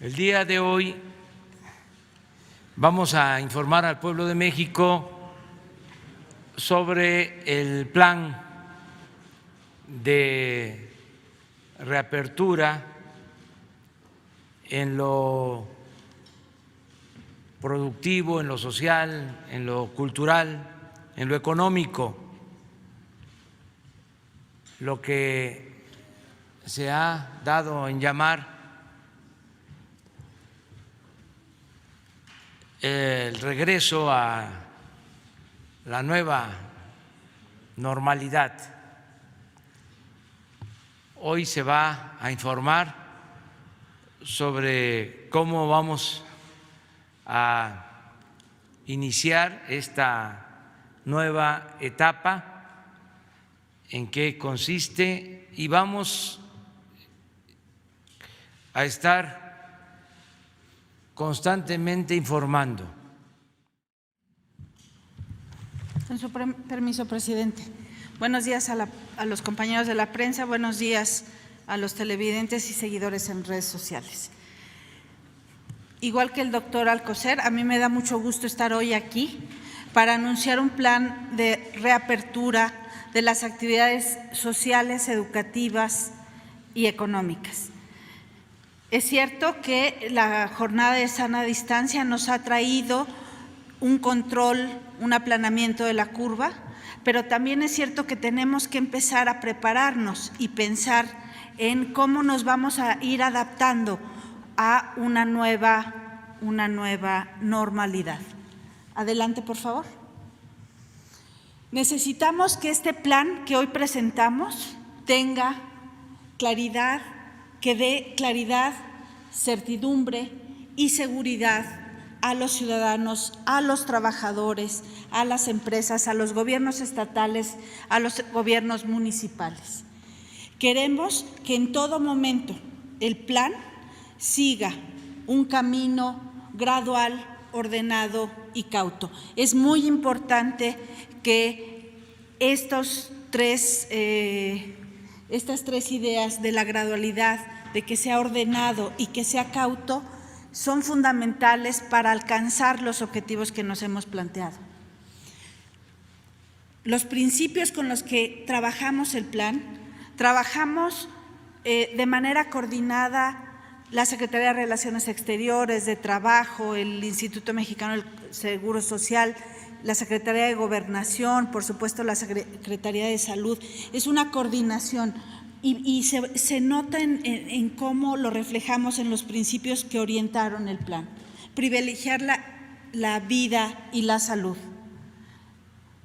El día de hoy vamos a informar al pueblo de México sobre el plan de reapertura en lo productivo, en lo social, en lo cultural, en lo económico, lo que se ha dado en llamar el regreso a la nueva normalidad. Hoy se va a informar sobre cómo vamos a iniciar esta nueva etapa, en qué consiste, y vamos a estar constantemente informando. Con su permiso, presidente. Buenos días a los compañeros de la prensa, buenos días a los televidentes y seguidores en redes sociales. Igual que el doctor Alcocer, a mí me da mucho gusto estar hoy aquí para anunciar un plan de reapertura de las actividades sociales, educativas y económicas. Es cierto que la jornada de sana distancia nos ha traído un control, un aplanamiento de la curva, pero también es cierto que tenemos que empezar a prepararnos y pensar en cómo nos vamos a ir adaptando a una nueva normalidad. Adelante, por favor. Necesitamos que este plan que hoy presentamos tenga claridad, que dé claridad, certidumbre y seguridad a los ciudadanos, a los trabajadores, a las empresas, a los gobiernos estatales, a los gobiernos municipales. Queremos que en todo momento el plan siga un camino gradual, ordenado y cauto. Es muy importante que estas tres ideas de la gradualidad, de que sea ordenado y que sea cauto, son fundamentales para alcanzar los objetivos que nos hemos planteado. Los principios con los que trabajamos el plan, trabajamos de manera coordinada la Secretaría de Relaciones Exteriores, de Trabajo, el Instituto Mexicano del Seguro Social, la Secretaría de Gobernación, por supuesto la Secretaría de Salud. Es una coordinación y se nota en cómo lo reflejamos en los principios que orientaron el plan. Privilegiar la vida y la salud.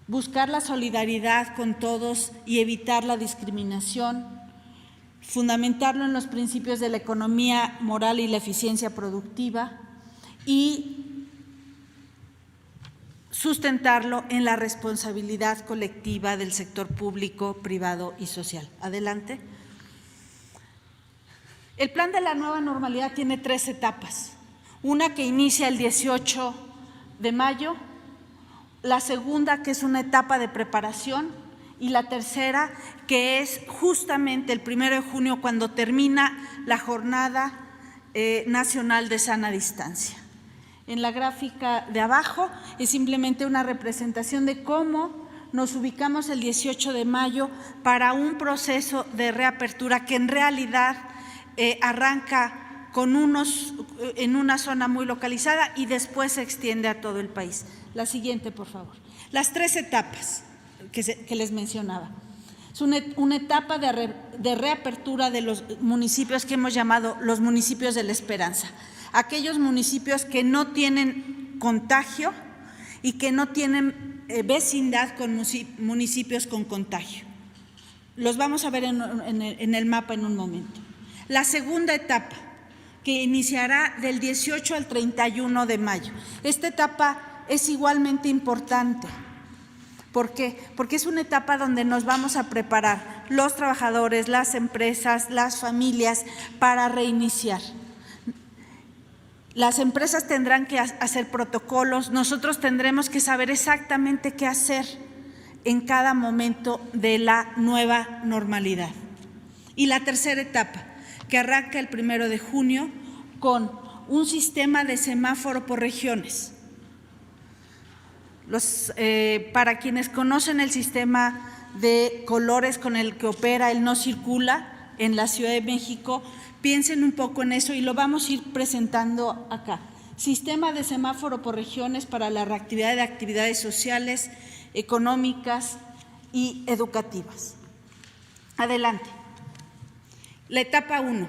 Buscar la solidaridad con todos y evitar la discriminación. Fundamentarlo en los principios de la economía moral y la eficiencia productiva y sustentarlo en la responsabilidad colectiva del sector público, privado y social. Adelante. El plan de la nueva normalidad tiene 3 etapas. Una que inicia el 18 de mayo, la segunda que es una etapa de preparación y la tercera que es justamente el 1 de junio cuando termina la Jornada Nacional de Sana Distancia. En la gráfica de abajo es simplemente una representación de cómo nos ubicamos el 18 de mayo para un proceso de reapertura que en realidad arranca en una zona muy localizada y después se extiende a todo el país. La siguiente, por favor. Las 3 etapas que les mencionaba. Es una etapa de reapertura de los municipios que hemos llamado los municipios de la esperanza. Aquellos municipios que no tienen contagio y que no tienen vecindad con municipios con contagio. Los vamos a ver en el mapa en un momento. La segunda etapa, que iniciará del 18 al 31 de mayo. Esta etapa es igualmente importante. ¿Por qué? Porque es una etapa donde nos vamos a preparar los trabajadores, las empresas, las familias para reiniciar. Las empresas tendrán que hacer protocolos, nosotros tendremos que saber exactamente qué hacer en cada momento de la nueva normalidad. Y la tercera etapa, que arranca el 1 de junio con un sistema de semáforo por regiones. Para quienes conocen el sistema de colores con el que opera el No Circula en la Ciudad de México, piensen un poco en eso y lo vamos a ir presentando acá. Sistema de semáforo por regiones para la reactividad de actividades sociales, económicas y educativas. Adelante. La etapa 1.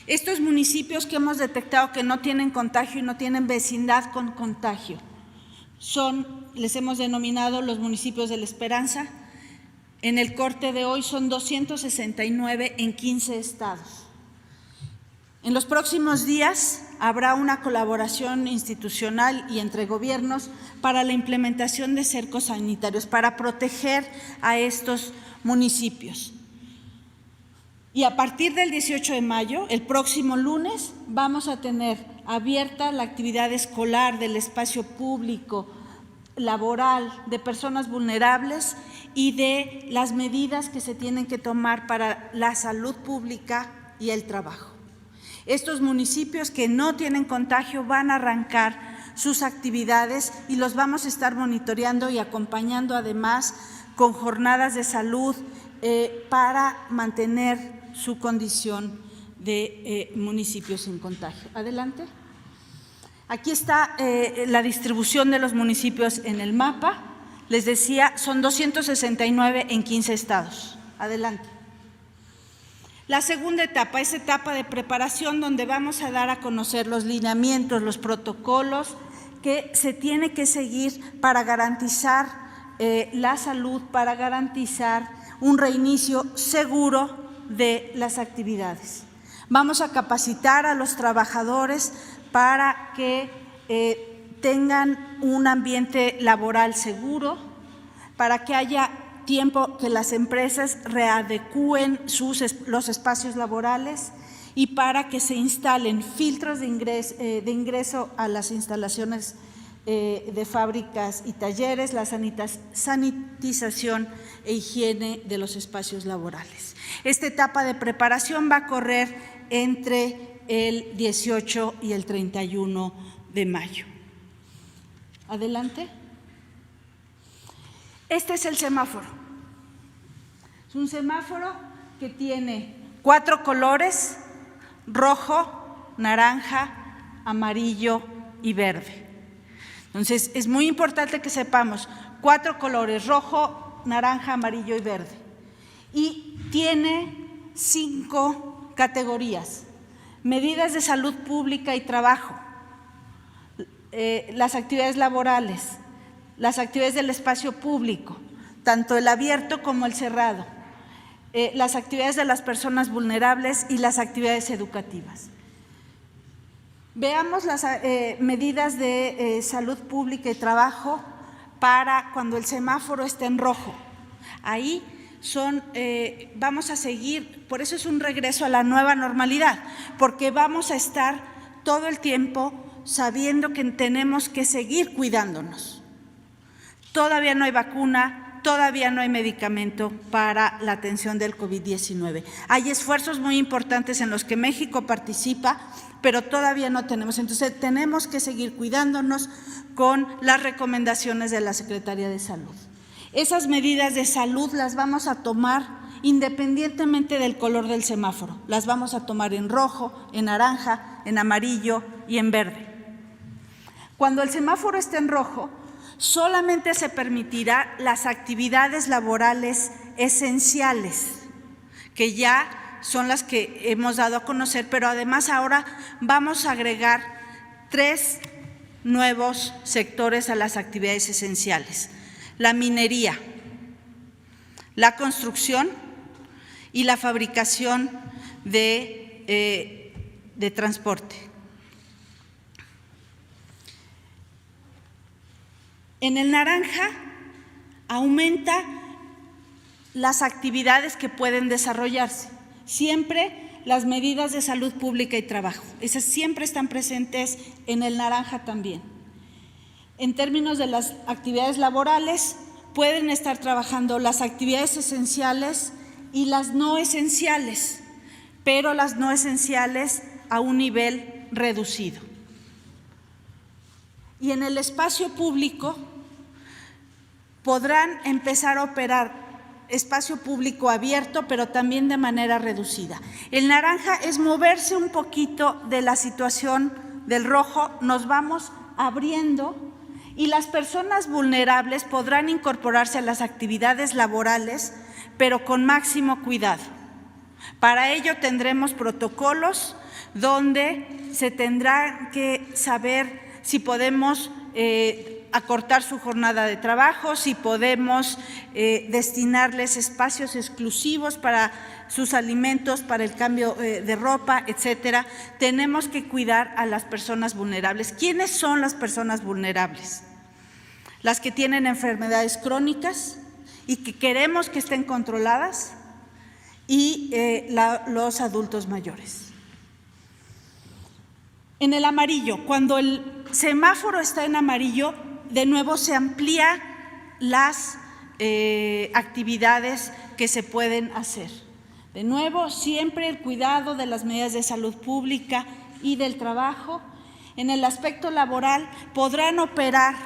Estos municipios que hemos detectado que no tienen contagio y no tienen vecindad con contagio les hemos denominado los municipios de La Esperanza. En el corte de hoy son 269 en 15 estados. En los próximos días habrá una colaboración institucional y entre gobiernos para la implementación de cercos sanitarios, para proteger a estos municipios. Y a partir del 18 de mayo, el próximo lunes, vamos a tener abierta la actividad escolar del espacio público, laboral, de personas vulnerables y de las medidas que se tienen que tomar para la salud pública y el trabajo. Estos municipios que no tienen contagio van a arrancar sus actividades y los vamos a estar monitoreando y acompañando además con jornadas de salud para mantener su condición de municipios sin contagio. Adelante. Aquí está la distribución de los municipios en el mapa. Les decía, son 269 en 15 estados. Adelante. La segunda etapa es etapa de preparación, donde vamos a dar a conocer los lineamientos, los protocolos que se tiene que seguir para garantizar la salud, para garantizar un reinicio seguro de las actividades. Vamos a capacitar a los trabajadores para que tengan un ambiente laboral seguro, para que haya tiempo que las empresas readecúen los espacios laborales y para que se instalen filtros de ingreso a las instalaciones de fábricas y talleres, la sanitización e higiene de los espacios laborales. Esta etapa de preparación va a correr entre el 18 y el 31 de mayo. Adelante. Este es el semáforo. Es un semáforo que tiene 4 colores: rojo, naranja, amarillo y verde. Entonces, es muy importante que sepamos 4 colores: rojo, naranja, amarillo y verde. Y tiene 5 categorías: medidas de salud pública y trabajo, las actividades laborales, las actividades del espacio público, tanto el abierto como el cerrado, las actividades de las personas vulnerables y las actividades educativas. Veamos las medidas de salud pública y trabajo para cuando el semáforo esté en rojo. Ahí vamos a seguir, por eso es un regreso a la nueva normalidad, porque vamos a estar todo el tiempo sabiendo que tenemos que seguir cuidándonos. Todavía no hay vacuna, todavía no hay medicamento para la atención del COVID-19. Hay esfuerzos muy importantes en los que México participa, pero todavía no tenemos. Entonces, tenemos que seguir cuidándonos con las recomendaciones de la Secretaría de Salud. Esas medidas de salud las vamos a tomar independientemente del color del semáforo. Las vamos a tomar en rojo, en naranja, en amarillo y en verde. Cuando el semáforo esté en rojo, solamente se permitirá las actividades laborales esenciales, que ya son las que hemos dado a conocer, pero además ahora vamos a agregar 3 nuevos sectores a las actividades esenciales: la minería, la construcción y la fabricación de transporte. En el naranja aumenta las actividades que pueden desarrollarse. Siempre las medidas de salud pública y trabajo, esas siempre están presentes en el naranja también. En términos de las actividades laborales, pueden estar trabajando las actividades esenciales y las no esenciales, pero las no esenciales a un nivel reducido. Y en el espacio público podrán empezar a operar espacio público abierto, pero también de manera reducida. El naranja es moverse un poquito de la situación del rojo, nos vamos abriendo y las personas vulnerables podrán incorporarse a las actividades laborales, pero con máximo cuidado. Para ello tendremos protocolos donde se tendrá que saber si podemos acortar su jornada de trabajo, si podemos destinarles espacios exclusivos para sus alimentos, para el cambio de ropa, etcétera. Tenemos que cuidar a las personas vulnerables. ¿Quiénes son las personas vulnerables? Las que tienen enfermedades crónicas y que queremos que estén controladas, y los adultos mayores. En el amarillo, cuando el semáforo está en amarillo, de nuevo se amplía las actividades que se pueden hacer. De nuevo, siempre el cuidado de las medidas de salud pública y del trabajo. En el aspecto laboral podrán operar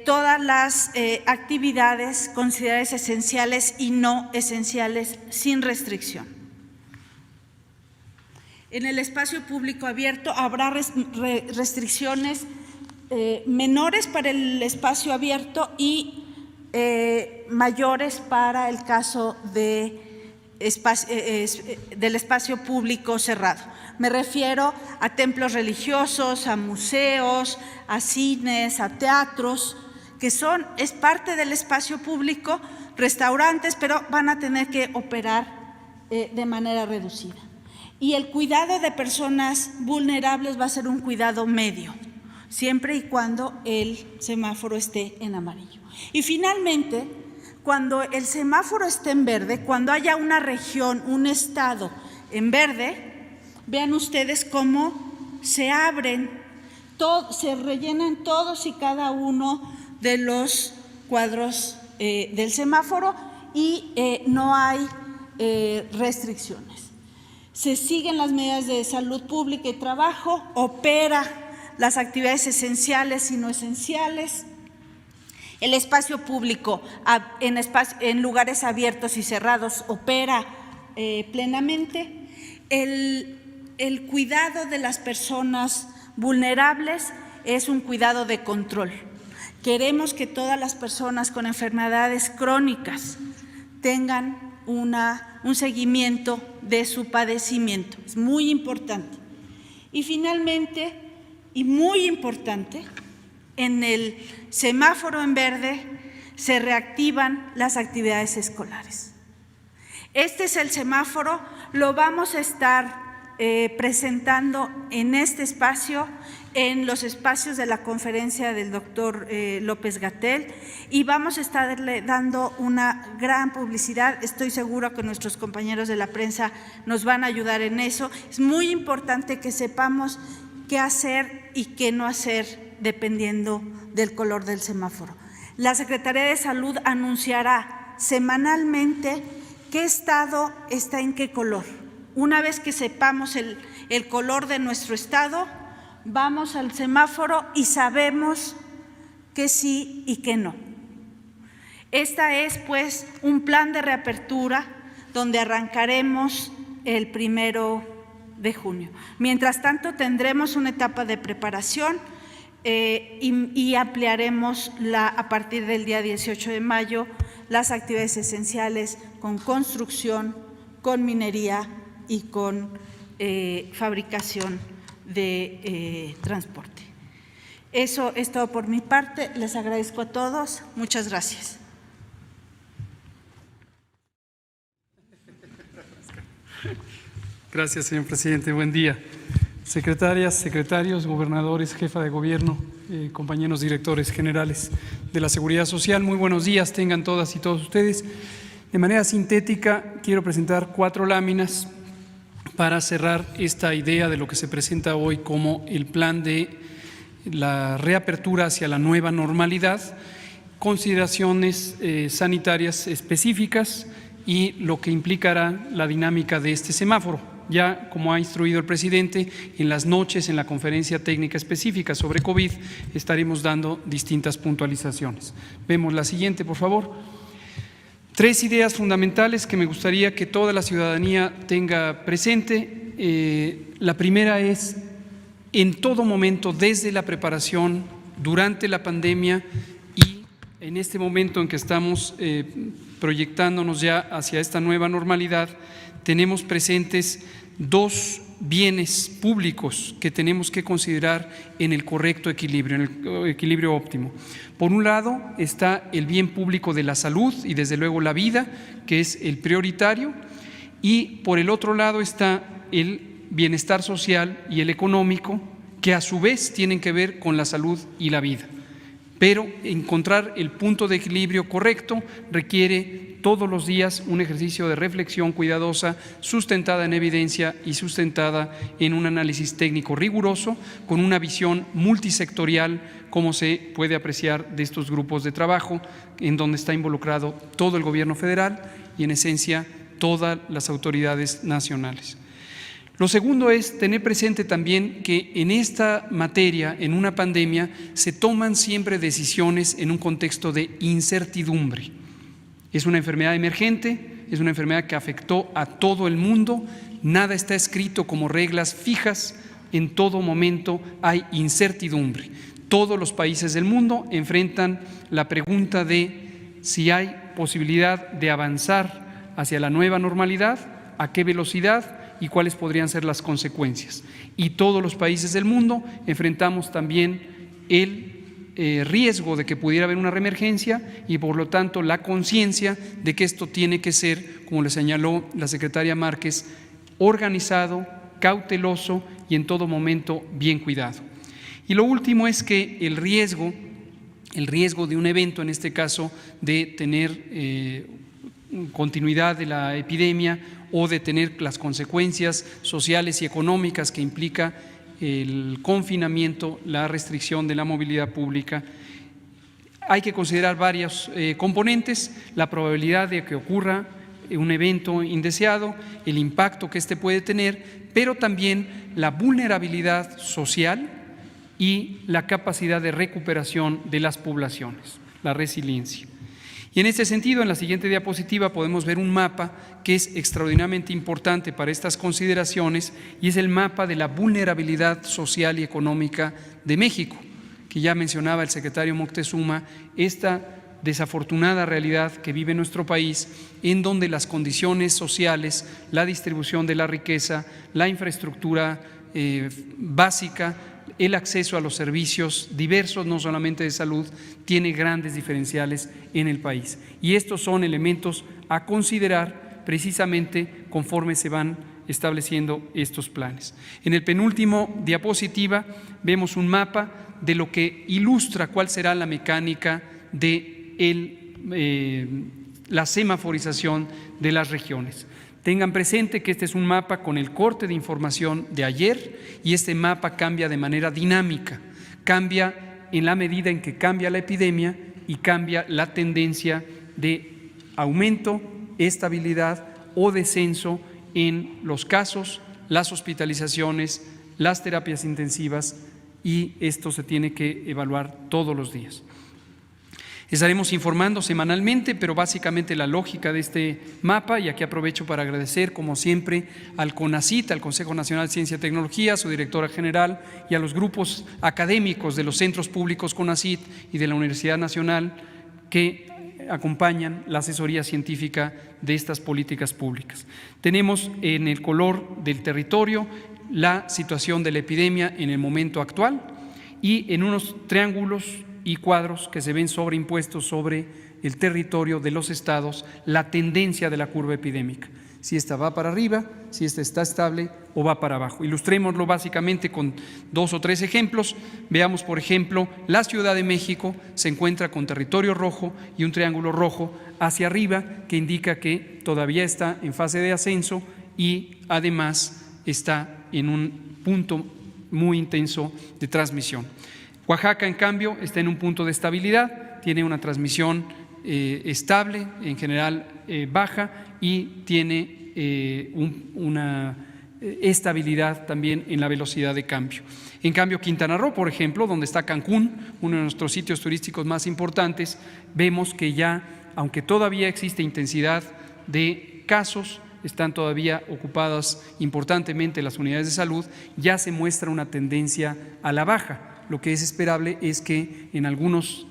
todas las actividades consideradas esenciales y no esenciales sin restricción. En el espacio público abierto habrá restricciones menores para el espacio abierto y mayores para el caso del espacio público cerrado. Me refiero a templos religiosos, a museos, a cines, a teatros, que es parte del espacio público, restaurantes, pero van a tener que operar de manera reducida. Y el cuidado de personas vulnerables va a ser un cuidado medio, siempre y cuando el semáforo esté en amarillo. Y finalmente, cuando el semáforo esté en verde, cuando haya una región, un estado en verde, vean ustedes cómo se abren, se rellenan todos y cada uno de los cuadros del semáforo y no hay restricciones. Se siguen las medidas de salud pública y trabajo, opera las actividades esenciales y no esenciales. El espacio público en lugares abiertos y cerrados opera plenamente. El cuidado de las personas vulnerables es un cuidado de control. Queremos que todas las personas con enfermedades crónicas tengan un seguimiento de su padecimiento. Es muy importante. Y finalmente, y muy importante, en el semáforo en verde se reactivan las actividades escolares. Este es el semáforo, lo vamos a estar presentando en este espacio, en los espacios de la conferencia del doctor López-Gatell, y vamos a estarle dando una gran publicidad. Estoy segura que nuestros compañeros de la prensa nos van a ayudar en eso. Es muy importante que sepamos qué hacer y qué no hacer dependiendo del color del semáforo. La Secretaría de Salud anunciará semanalmente qué estado está en qué color. Una vez que sepamos el color de nuestro estado, vamos al semáforo y sabemos que sí y que no. Esta es, pues, un plan de reapertura donde arrancaremos el 1 de junio. Mientras tanto, tendremos una etapa de preparación y ampliaremos a partir del día 18 de mayo las actividades esenciales con construcción, con minería y con fabricación de transporte. Eso es todo por mi parte. Les agradezco a todos. Muchas gracias. Gracias, señor presidente. Buen día. Secretarias, secretarios, gobernadores, jefa de gobierno, compañeros directores generales de la Seguridad Social, muy buenos días tengan todas y todos ustedes. De manera sintética, quiero presentar 4 láminas para cerrar esta idea de lo que se presenta hoy como el plan de la reapertura hacia la nueva normalidad, consideraciones sanitarias específicas y lo que implicará la dinámica de este semáforo. ya como ha instruido el presidente, en las noches en la conferencia técnica específica sobre COVID estaremos dando distintas puntualizaciones. Vemos la siguiente, por favor. 3 ideas fundamentales que me gustaría que toda la ciudadanía tenga presente. La primera es, en todo momento, desde la preparación, durante la pandemia y en este momento en que estamos proyectándonos ya hacia esta nueva normalidad, tenemos presentes 2 bienes públicos que tenemos que considerar en el correcto equilibrio, en el equilibrio óptimo. Por un lado está el bien público de la salud y desde luego la vida, que es el prioritario, y por el otro lado está el bienestar social y el económico, que a su vez tienen que ver con la salud y la vida. Pero encontrar el punto de equilibrio correcto requiere todos los días un ejercicio de reflexión cuidadosa, sustentada en evidencia y sustentada en un análisis técnico riguroso, con una visión multisectorial, como se puede apreciar de estos grupos de trabajo, en donde está involucrado todo el gobierno federal y en esencia todas las autoridades nacionales. Lo segundo es tener presente también que en esta materia, en una pandemia, se toman siempre decisiones en un contexto de incertidumbre. Es una enfermedad emergente, es una enfermedad que afectó a todo el mundo, nada está escrito como reglas fijas, en todo momento hay incertidumbre. Todos los países del mundo enfrentan la pregunta de si hay posibilidad de avanzar hacia la nueva normalidad, a qué velocidad y cuáles podrían ser las consecuencias. Y todos los países del mundo enfrentamos también el riesgo de que pudiera haber una reemergencia y por lo tanto la conciencia de que esto tiene que ser, como le señaló la secretaria Márquez, organizado, cauteloso y en todo momento bien cuidado. Y lo último es que el riesgo de un evento, en este caso de tener continuidad de la epidemia o de tener las consecuencias sociales y económicas que implica el confinamiento, la restricción de la movilidad pública. Hay que considerar varios componentes: la probabilidad de que ocurra un evento indeseado, el impacto que éste puede tener, pero también la vulnerabilidad social y la capacidad de recuperación de las poblaciones, la resiliencia. Y en este sentido, en la siguiente diapositiva podemos ver un mapa que es extraordinariamente importante para estas consideraciones y es el mapa de la vulnerabilidad social y económica de México, que ya mencionaba el secretario Moctezuma, esta desafortunada realidad que vive nuestro país, en donde las condiciones sociales, la distribución de la riqueza, la infraestructura básica, el acceso a los servicios diversos, no solamente de salud, tiene grandes diferenciales en el país. Y estos son elementos a considerar precisamente conforme se van estableciendo estos planes. En el penúltimo diapositiva vemos un mapa de lo que ilustra cuál será la mecánica de la semaforización de las regiones. Tengan presente que este es un mapa con el corte de información de ayer y este mapa cambia de manera dinámica, cambia en la medida en que cambia la epidemia y cambia la tendencia de aumento, estabilidad o descenso en los casos, las hospitalizaciones, las terapias intensivas, y esto se tiene que evaluar todos los días. Estaremos informando semanalmente, pero básicamente la lógica de este mapa, y aquí aprovecho para agradecer como siempre al CONACYT, al Consejo Nacional de Ciencia y Tecnología, a su directora general y a los grupos académicos de los centros públicos CONACYT y de la Universidad Nacional que acompañan la asesoría científica de estas políticas públicas. Tenemos en el color del territorio la situación de la epidemia en el momento actual y en unos triángulos y cuadros que se ven sobreimpuestos sobre el territorio de los estados la tendencia de la curva epidémica, si esta va para arriba, si esta está estable o va para abajo. Ilustrémoslo básicamente con 2 o 3 ejemplos. Veamos, por ejemplo, la Ciudad de México se encuentra con territorio rojo y un triángulo rojo hacia arriba que indica que todavía está en fase de ascenso y además está en un punto muy intenso de transmisión. Oaxaca, en cambio, está en un punto de estabilidad, tiene una transmisión estable, en general baja, y tiene una estabilidad también en la velocidad de cambio. En cambio, Quintana Roo, por ejemplo, donde está Cancún, uno de nuestros sitios turísticos más importantes, vemos que ya, aunque todavía existe intensidad de casos, están todavía ocupadas importantemente las unidades de salud, ya se muestra una tendencia a la baja. Lo que es esperable es que en algunos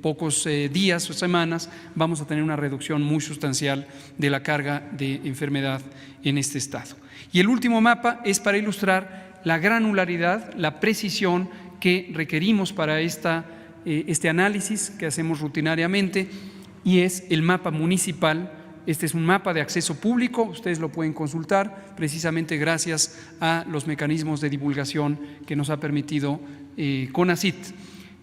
pocos días o semanas vamos a tener una reducción muy sustancial de la carga de enfermedad en este estado. Y el último mapa es para ilustrar la granularidad, la precisión que requerimos para este análisis que hacemos rutinariamente, y es el mapa municipal. Este es un mapa de acceso público, ustedes lo pueden consultar precisamente gracias a los mecanismos de divulgación que nos ha permitido CONACYT.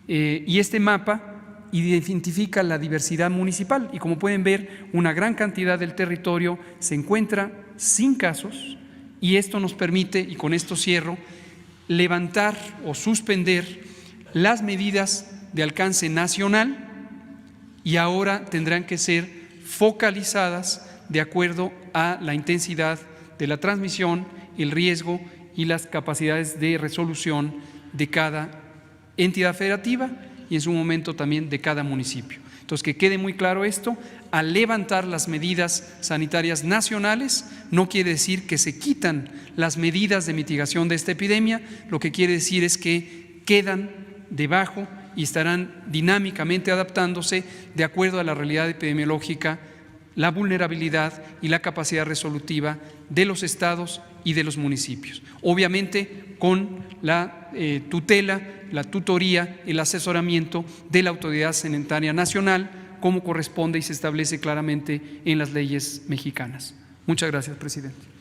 Y este mapa identifica la diversidad municipal y, como pueden ver, una gran cantidad del territorio se encuentra sin casos, y esto nos permite, y con esto cierro, levantar o suspender las medidas de alcance nacional, y ahora tendrán que ser focalizadas de acuerdo a la intensidad de la transmisión, el riesgo y las capacidades de resolución de cada entidad federativa y en su momento también de cada municipio. Entonces, que quede muy claro esto: al levantar las medidas sanitarias nacionales no quiere decir que se quitan las medidas de mitigación de esta epidemia, lo que quiere decir es que quedan debajo y estarán dinámicamente adaptándose de acuerdo a la realidad epidemiológica, la vulnerabilidad y la capacidad resolutiva de los estados y de los municipios. Obviamente con la tutela, la tutoría, el asesoramiento de la Autoridad Sanitaria Nacional, como corresponde y se establece claramente en las leyes mexicanas. Muchas gracias, presidente.